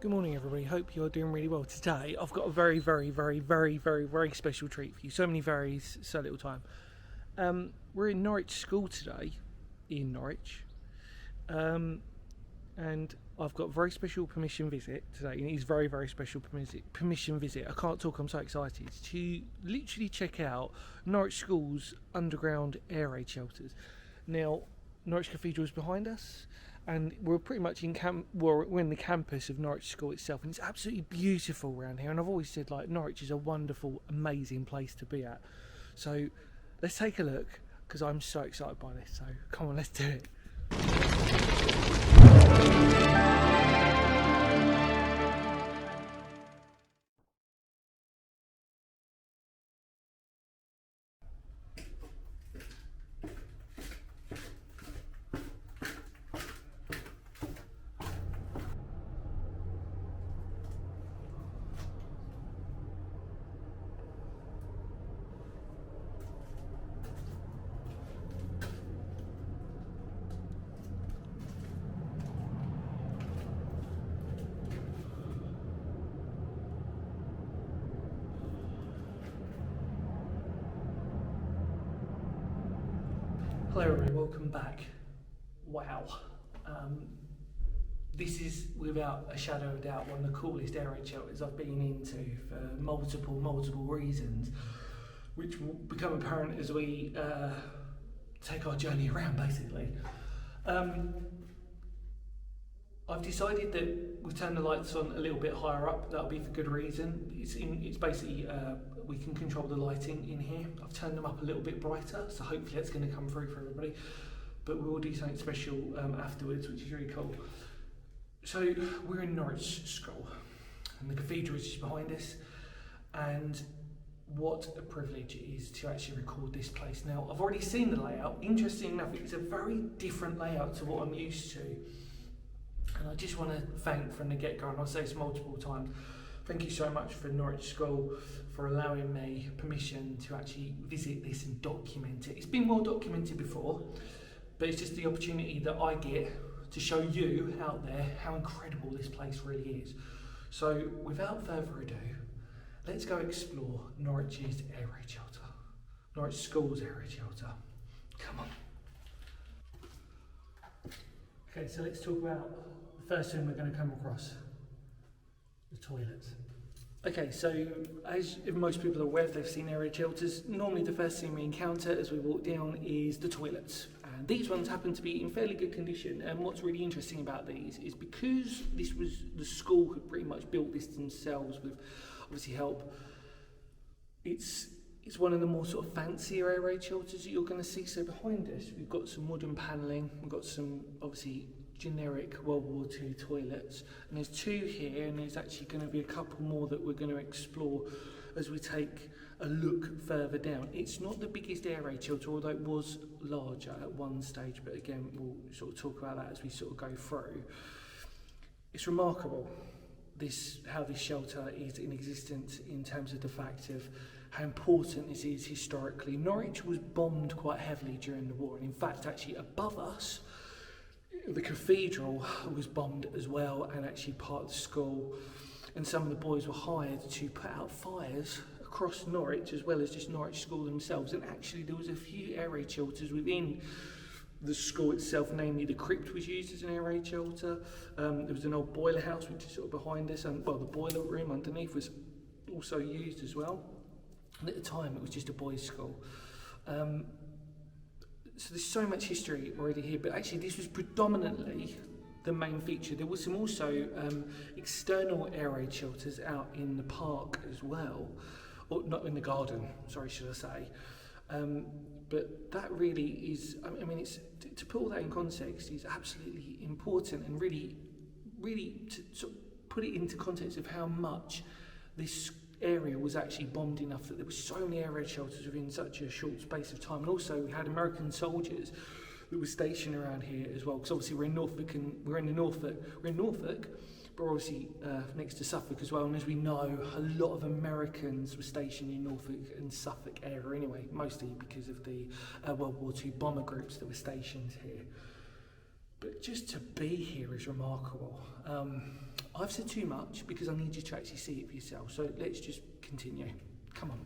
Good morning, everybody. Hope you're doing really well. Today, I've got a very, very, very, very, very, very special treat for you. So many varies, so little time. We're in Norwich School today, in Norwich, and I've got a very special permission visit today. And it's very, very special permission visit. I can't talk. I'm so excited to literally check out Norwich School's underground air raid shelters. Now, Norwich Cathedral is behind us. And we're pretty much we're in the campus of Norwich School itself, and it's absolutely beautiful around here. And I've always said, like, Norwich is a wonderful, amazing place to be at. So let's take a look, because I'm so excited by this. So come on, let's do it. Hello everybody, welcome back. Wow. This is without a shadow of a doubt one of the coolest air raid shelters I've been into for multiple reasons, which will become apparent as we take our journey around, basically. I've decided that we'll turn the lights on a little bit higher up. That'll be for good reason. It's basically we can control the lighting in here. I've turned them up a little bit brighter, so hopefully that's going to come through for everybody. But we'll do something special afterwards, which is really cool. So we're in Norwich School, and the cathedral is just behind us. And what a privilege it is to actually record this place. Now, I've already seen the layout. Interesting enough, it's a very different layout to what I'm used to. And I just want to thank from the get-go, and I'll say this multiple times, thank you so much for Norwich School for allowing me permission to actually visit this and document it. It's been well documented before, but it's just the opportunity that I get to show you out there how incredible this place really is. So without further ado, let's go explore Norwich's air raid shelter. Norwich School's air raid shelter. Come on. Okay, so let's talk about the first thing we're going to come across, the toilets. Okay, so as most people are aware, if they've seen air raid shelters, normally the first thing we encounter as we walk down is the toilets. And these ones happen to be in fairly good condition, and what's really interesting about these is because this was the school had pretty much built this themselves with obviously help, it's one of the more sort of fancier air raid shelters that you're going to see. So behind us we've got some wooden panelling, we've got some obviously generic World War II toilets, and there's two here, and there's actually going to be a couple more that we're going to explore as we take a look further down. It's not the biggest air raid shelter, although it was larger at one stage, but again we'll sort of talk about that as we sort of go through. It's remarkable how this shelter is in existence in terms of the fact of how important this is historically. Norwich was bombed quite heavily during the war, and in fact actually above us the cathedral was bombed as well, and actually part of the school, and some of the boys were hired to put out fires across Norwich as well as just Norwich School themselves. And actually there was a few air raid shelters within the school itself, namely the crypt was used as an air raid shelter. There was an old boiler house which is sort of behind us, and well, the boiler room underneath was also used as well. And at the time it was just a boys' school. So there's so much history already here, but actually this was predominantly the main feature. There was some also external air raid shelters out in the park as well, or not in the garden, sorry, should I say. But that really is, I mean, it's to put all that in context is absolutely important, and really to sort of put it into context of how much this area was actually bombed enough that there were so many air raid shelters within such a short space of time. And also we had American soldiers that were stationed around here as well, because obviously we're in Norfolk, but we're obviously next to Suffolk as well, and as we know, a lot of Americans were stationed in Norfolk and Suffolk area anyway, mostly because of the World War II bomber groups that were stationed here. But just to be here is remarkable. I've said too much because I need you to actually see it for yourself. So let's just continue. Come on.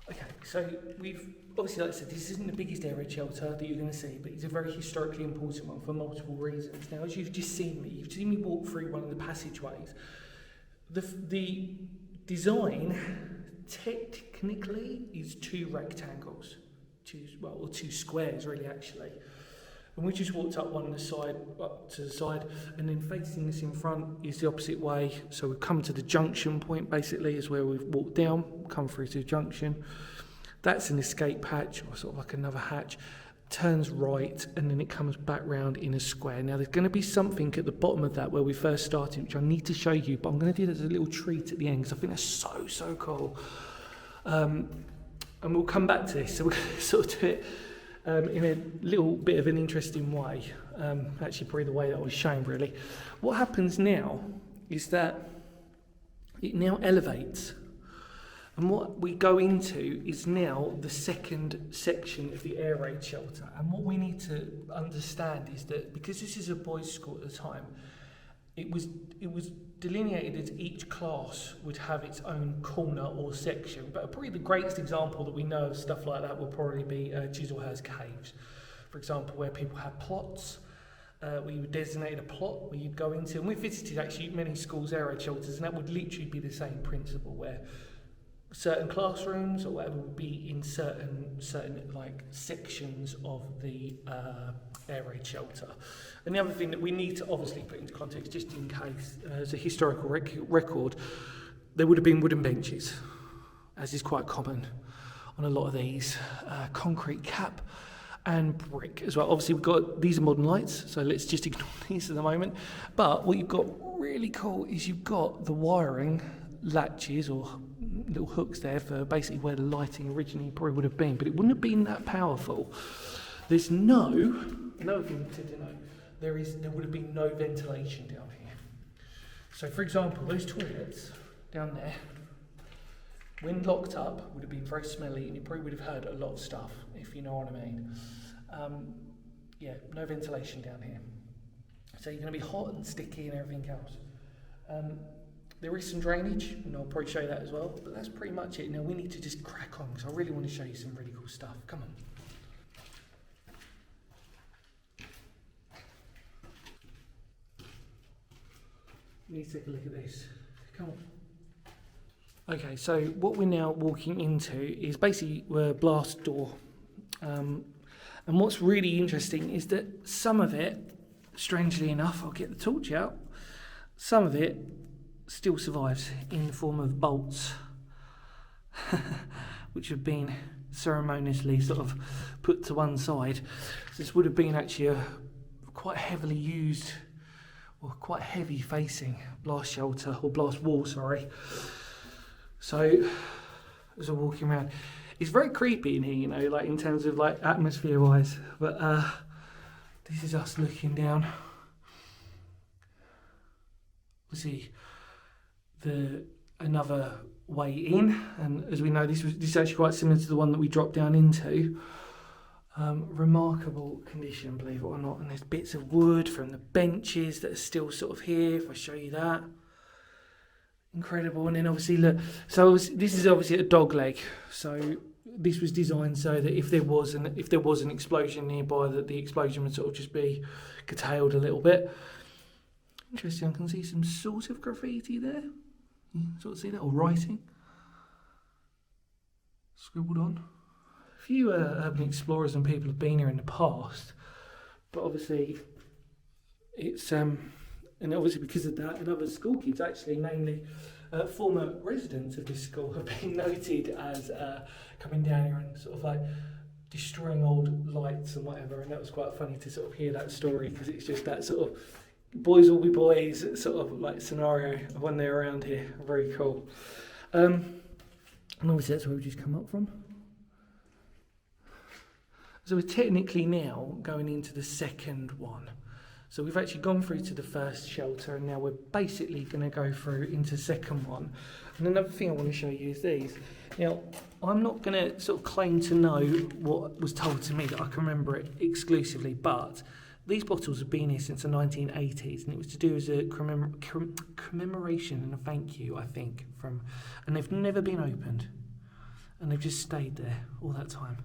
Okay, so we've obviously, like I said, this isn't the biggest air raid shelter that you're going to see, but it's a very historically important one for multiple reasons. Now, as you've seen me walk through one of the passageways. The design technically is two rectangles, or two squares really actually. And we just walked up to the side, and then facing us in front is the opposite way. So we've come to the junction point, basically, is where we've walked down, come through to the junction. That's an escape hatch, or sort of like another hatch. Turns right, and then it comes back round in a square. Now, there's going to be something at the bottom of that where we first started, which I need to show you, but I'm going to do that as a little treat at the end, because I think that's so cool. And we'll come back to this, so we're going to sort of do it in a little bit of an interesting way, actually probably the way that I was showing really. What happens now is that it now elevates, and what we go into is now the second section of the air raid shelter. And what we need to understand is that because this is a boys' school at the time, it was delineated as each class would have its own corner or section. But probably the greatest example that we know of stuff like that will probably be Chislehurst Caves, for example, where people had plots. We would designate a plot where you'd go into, and we visited actually many schools' air raid shelters, and that would literally be the same principle, where certain classrooms or whatever would be in certain like sections of the air raid shelter. And the other thing that we need to obviously put into context, just in case as a historical record, there would have been wooden benches, as is quite common on a lot of these, concrete cap and brick as well. Obviously these are modern lights, so let's just ignore these at the moment. But what you've got really cool is you've got the wiring latches or little hooks there for basically where the lighting originally probably would have been, but it wouldn't have been that powerful. There's another thing to denote, there would have been no ventilation down here. So for example, those toilets down there, when locked up, would have been very smelly, and you probably would have heard a lot of stuff, if you know what I mean. No ventilation down here. So you're going to be hot and sticky and everything else. There is some drainage, and I'll probably show you that as well, but that's pretty much it. Now we need to just crack on, because I really want to show you some really cool stuff. Come on. You need to take a look at this. Come on. Okay, so what we're now walking into is basically a blast door. And what's really interesting is that some of it, strangely enough, I'll get the torch out, some of it still survives in the form of bolts, which have been ceremoniously sort of put to one side. So this would have been actually a quite heavily used, or quite heavy facing blast shelter, or blast wall, sorry. So as I'm walking around, it's very creepy in here, you know, like in terms of like atmosphere wise, but this is us looking down. See another way in, and as we know, this is actually quite similar to the one that we dropped down into. Remarkable condition, believe it or not, and there's bits of wood from the benches that are still sort of here, if I show you that. Incredible. And then obviously look, so this is obviously a dog leg, so this was designed so that if there was an explosion nearby, that the explosion would sort of just be curtailed a little bit. Interesting, I can see some sort of graffiti there. You sort of see that, or writing scribbled on. A few urban explorers and people have been here in the past, but obviously it's and obviously because of that, and other school kids actually, mainly former residents of this school, have been noted as coming down here and sort of like destroying old lights and whatever. And that was quite funny to sort of hear that story, because it's just that sort of boys will be boys sort of like scenario when they're around here. Very cool. And obviously that's where we just come up from. So we're technically now going into the second one. So we've actually gone through to the first shelter, and now we're basically going to go through into the second one. And another thing I want to show you is these. Now, I'm not going to sort of claim to know what was told to me, that I can remember it exclusively, but these bottles have been here since the 1980s, and it was to do as a commemoration and a thank you, I think, and they've never been opened, and they've just stayed there all that time.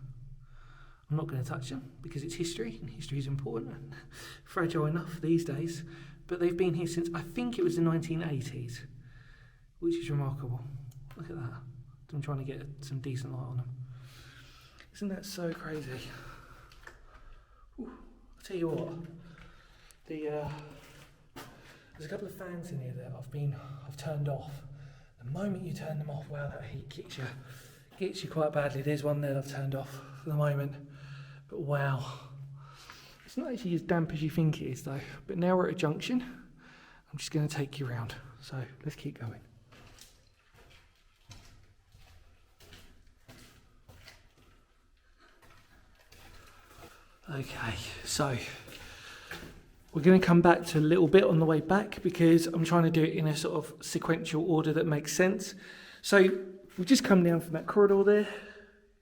I'm not going to touch them because it's history, and history is important and fragile enough these days. But they've been here since, I think it was the 1980s, which is remarkable. Look at that. I'm trying to get some decent light on them. Isn't that so crazy? Ooh, I'll tell you what. There's a couple of fans in here that I've turned off. The moment you turn them off, wow, that heat gets you quite badly. There's one there that I've turned off for the moment. But wow, it's not actually as damp as you think it is though. But now we're at a junction. I'm just going to take you around. So let's keep going. Okay, so we're going to come back to a little bit on the way back, because I'm trying to do it in a sort of sequential order that makes sense. So we've just come down from that corridor there.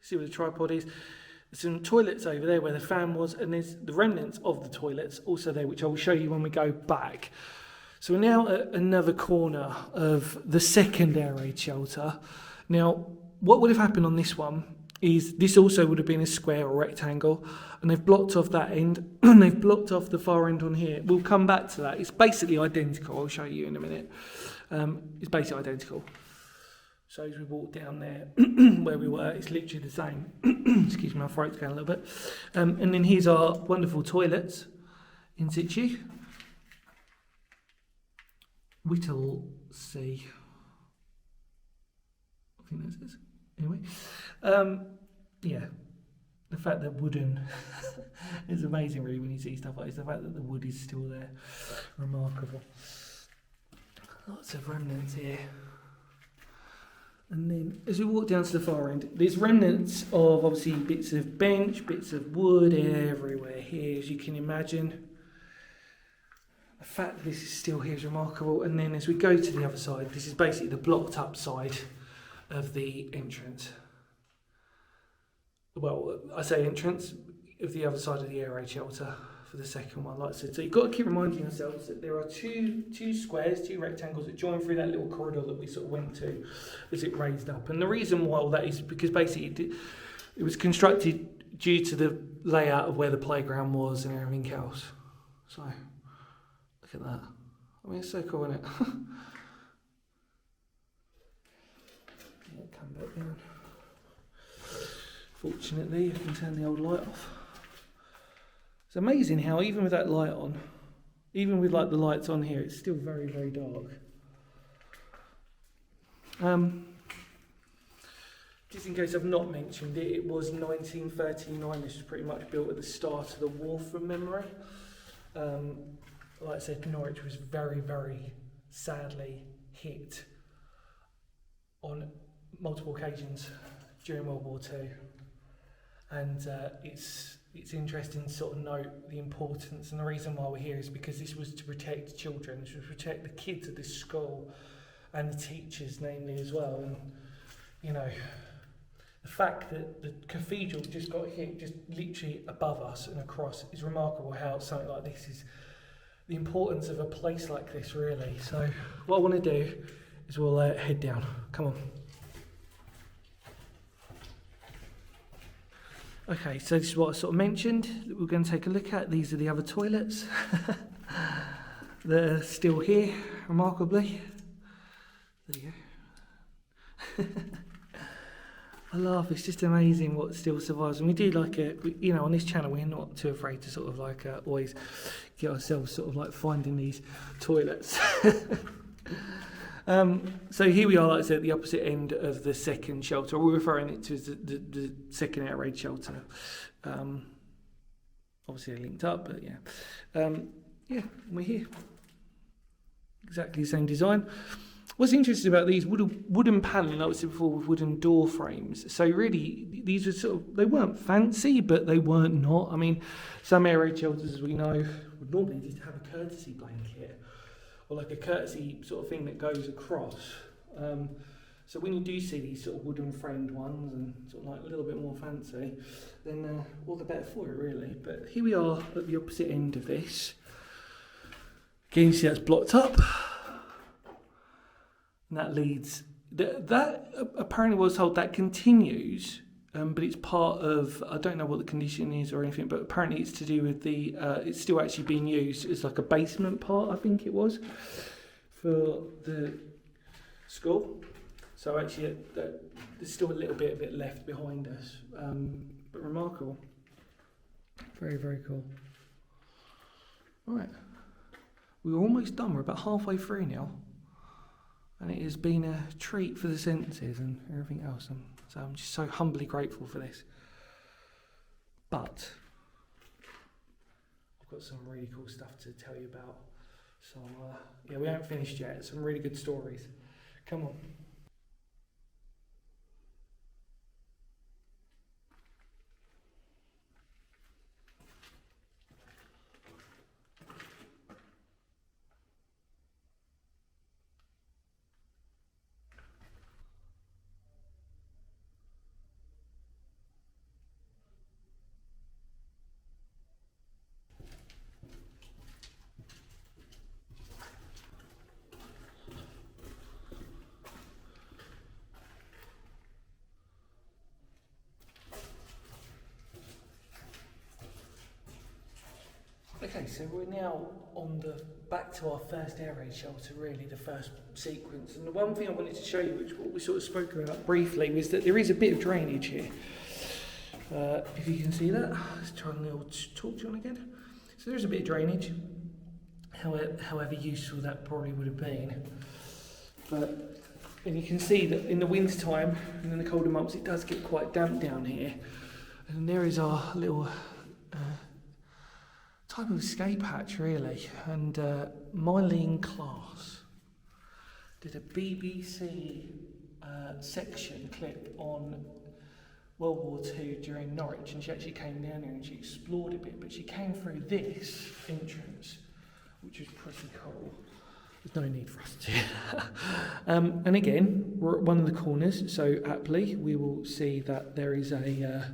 See where the tripod is. There's some toilets over there where the fan was, and there's the remnants of the toilets also there, which I will show you when we go back. So we're now at another corner of the second air raid shelter. Now, what would have happened on this one is this also would have been a square or rectangle, and they've blocked off that end, and they've blocked off the far end on here. We'll come back to that. It's basically identical. I'll show you in a minute. It's basically identical. So as we walk down there where we were, it's literally the same. Excuse me, my throat's going a little bit. And then here's our wonderful toilets in situ. Whittlesea. I think that's it. Anyway. Yeah. The fact that wooden is amazing really when you see stuff like this. The fact that the wood is still there. Remarkable. Lots of remnants here. And then as we walk down to the far end, there's remnants of obviously bits of bench, bits of wood everywhere here, as you can imagine. The fact that this is still here is remarkable. And then as we go to the other side, this is basically the blocked up side of the entrance. Well, I say entrance of the other side of the air raid shelter for the second one, like I said. So you've got to keep reminding yourselves that there are two squares, two rectangles that join through that little corridor that we sort of went to as it raised up. And the reason why all that is because basically it was constructed due to the layout of where the playground was and everything else. So look at that. I mean, it's so cool, isn't it? Yeah, come back down. Fortunately, I can turn the old light off. It's amazing how even with that light on, even with like the lights on here, it's still very, very dark. Just in case I've not mentioned it, it was 1939. This was pretty much built at the start of the war from memory. Like I said, Norwich was very, very sadly hit on multiple occasions during World War II. And it's interesting to sort of note the importance, and the reason why we're here is because this was to protect children, this was to protect the kids of this school and the teachers namely as well. And you know, the fact that the cathedral just got hit just literally above us and across is remarkable. How something like this is the importance of a place like this really. So what I want to do is we'll head down. Come on. Okay, so this is what I sort of mentioned that we're going to take a look at. These are the other toilets that are still here, remarkably. There you go. I laugh. It's just amazing what still survives, and we do like on this channel we're not too afraid to sort of like always get ourselves sort of like finding these toilets. So here we are, like I said, at the opposite end of the second shelter. We're referring it to as the second air raid shelter. Obviously they're linked up, but yeah, we're here. Exactly the same design. What's interesting about these wooden paneling, like I said before, with wooden door frames. So really, these were they weren't fancy, but they weren't not. I mean, some air raid shelters, as we know, would normally just have a courtesy blanket or like a courtesy sort of thing that goes across. So when you do see these sort of wooden framed ones and sort of like a little bit more fancy, then all the better for it, really. But here we are at the opposite end of this. Again, you see that's blocked up. And that leads, that apparently was told that continues, but it's part of, I don't know what the condition is or anything, but apparently it's to do with it's still actually being used as like a basement part, I think it was, for the school. So actually there's still a little bit of it left behind us, but remarkable. Very, very cool. All right, we're almost done, we're about halfway through now. And it has been a treat for the senses and everything else. So I'm just so humbly grateful for this. But I've got some really cool stuff to tell you about. So we haven't finished yet. Some really good stories. Come on. Okay, so we're now on back to our first air raid shelter, really, the first sequence. And the one thing I wanted to show you, which what we sort of spoke about briefly, was that there is a bit of drainage here. If you can see that, let's try and talk to you on again. So there's a bit of drainage, however useful that probably would have been. And you can see that in the winter time and in the colder months, it does get quite damp down here. And there is our little type of escape hatch, really. And Mylene Class did a BBC section clip on World War II during Norwich, and she actually came down here and she explored a bit, but she came through this entrance, which is pretty cool. There's no need for us to. And again, we're at one of the corners, so aptly we will see that there is a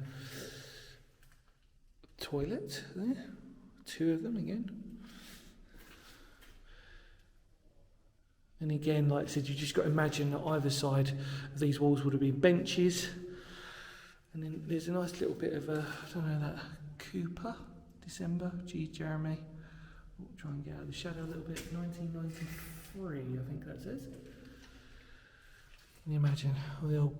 toilet there. Two of them again. And again, like I said, you just got to imagine that either side of these walls would have been benches. And then there's a nice little bit of I don't know, that Cooper, December, G. Jeremy. We'll try and get out of the shadow a little bit. 1993, I think that says. Can you imagine all the old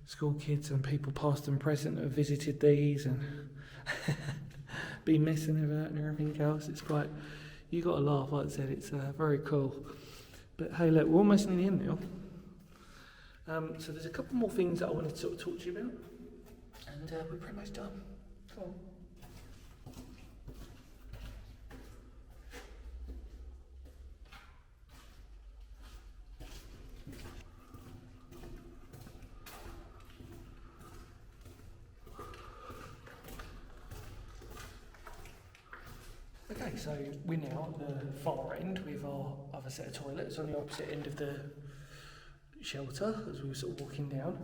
school kids and people past and present that have visited these and been messing about and everything else? It's quite, you got to laugh, like I said, it's very cool. But hey, look, we're almost near the end now. So there's a couple more things that I wanted to sort of talk to you about, and we're pretty much done. Come on. Okay, so we're now at the far end with our other set of toilets on the opposite end of the shelter as we were sort of walking down,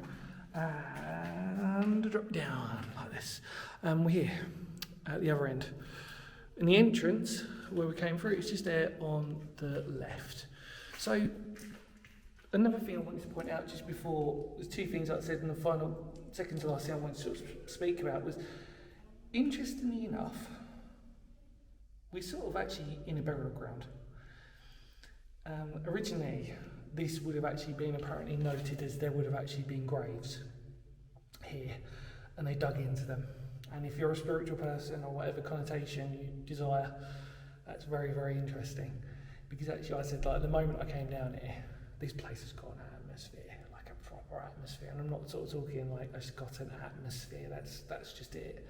and drop down like this. We're here at the other end. And the entrance where we came through is just there on the left. So another thing I wanted to point out just before, there's two things like I said in the final, second to last thing I wanted to sort of speak about was, interestingly enough, we're sort of actually in a burial ground. Originally, this would have actually been apparently noted as there would have actually been graves. here, and they dug into them. And if you're a spiritual person or whatever connotation you desire, that's very, very interesting. Because actually I said, like, the moment I came down here, this place has got an atmosphere, like a proper atmosphere. And I'm not sort of talking like it's got an atmosphere, that's just it.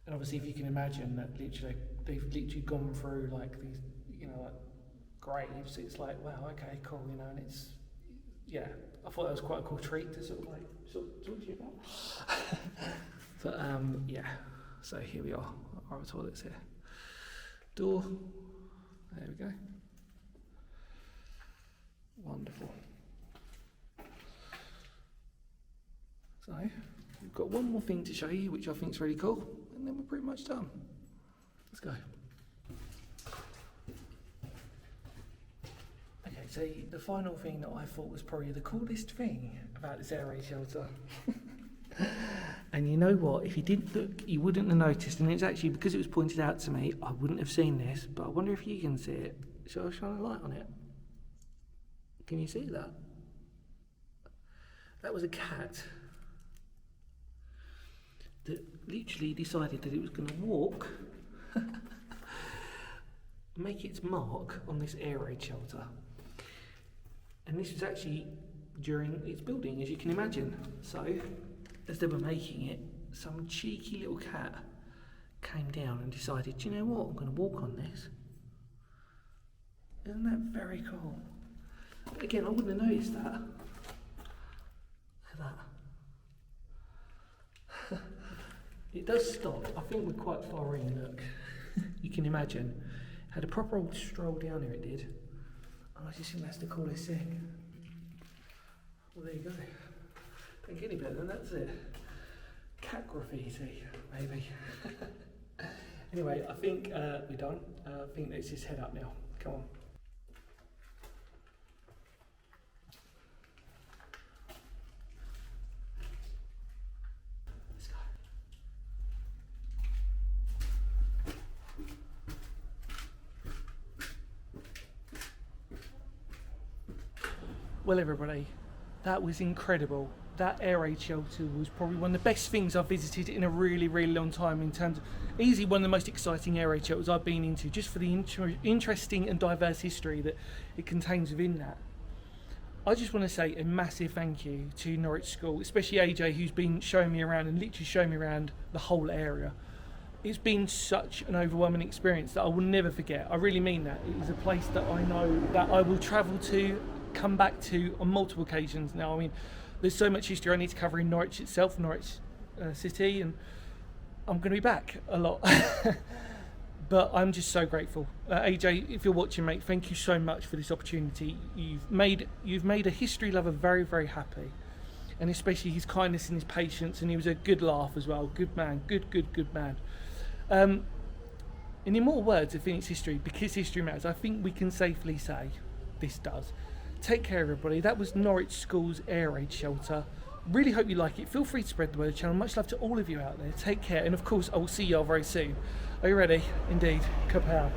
And obviously if you can imagine that they've literally gone through like these, like graves, it's like, wow, okay, cool, and it's, yeah, I thought that was quite a cool treat to sort of talk to you about. But yeah, so here we are, our toilets here. Door, there we go. Wonderful. So, we've got one more thing to show you, which I think is really cool, and then we're pretty much done. Let's go. Okay, so the final thing that I thought was probably the coolest thing about this air raid shelter. And you know what, if you didn't look, you wouldn't have noticed, and it's actually because it was pointed out to me, I wouldn't have seen this, but I wonder if you can see it. Shall I shine a light on it? Can you see that? That was a cat that literally decided that it was going to walk, make its mark on this air raid shelter. And this was actually during its building, as you can imagine. So, as they were making it, some cheeky little cat came down and decided, do you know what, I'm going to walk on this. Isn't that very cool? But again, I wouldn't have noticed that. Look at that. It does stop. I think we're quite far in, look. You can imagine. Had a proper old stroll down here, it did. And I just think that's the coolest thing. Well, there you go. Don't get any better than that's it. Cat graffiti, maybe. Anyway, I think we're done. I think let's just head up now. Come on. Let's go. Well, everybody, that was incredible. That air raid shelter was probably one of the best things I've visited in a really, really long time, in terms of easily one of the most exciting air raid shelters I've been into, just for the interesting and diverse history that it contains within that. I just want to say a massive thank you to Norwich School, especially AJ, who's been showing me around and literally showing me around the whole area. It's been such an overwhelming experience that I will never forget. I really mean that. It is a place that I know that I will travel to, come back to on multiple occasions now. I mean, there's so much history I need to cover in Norwich itself, Norwich City, and I'm going to be back a lot. But I'm just so grateful. AJ, if you're watching, mate, thank you so much for this opportunity. You've made a history lover very, very happy, and especially his kindness and his patience, and he was a good laugh as well. Good man, good man. And in more words of Phoenix history, because history matters, I think we can safely say this does. Take care, everybody. That was Norwich School's air raid shelter. Really hope you like it. Feel free to spread the word of the channel. Much love to all of you out there. Take care, and of course I will see you all very soon. Are you ready? Indeed. Kapow.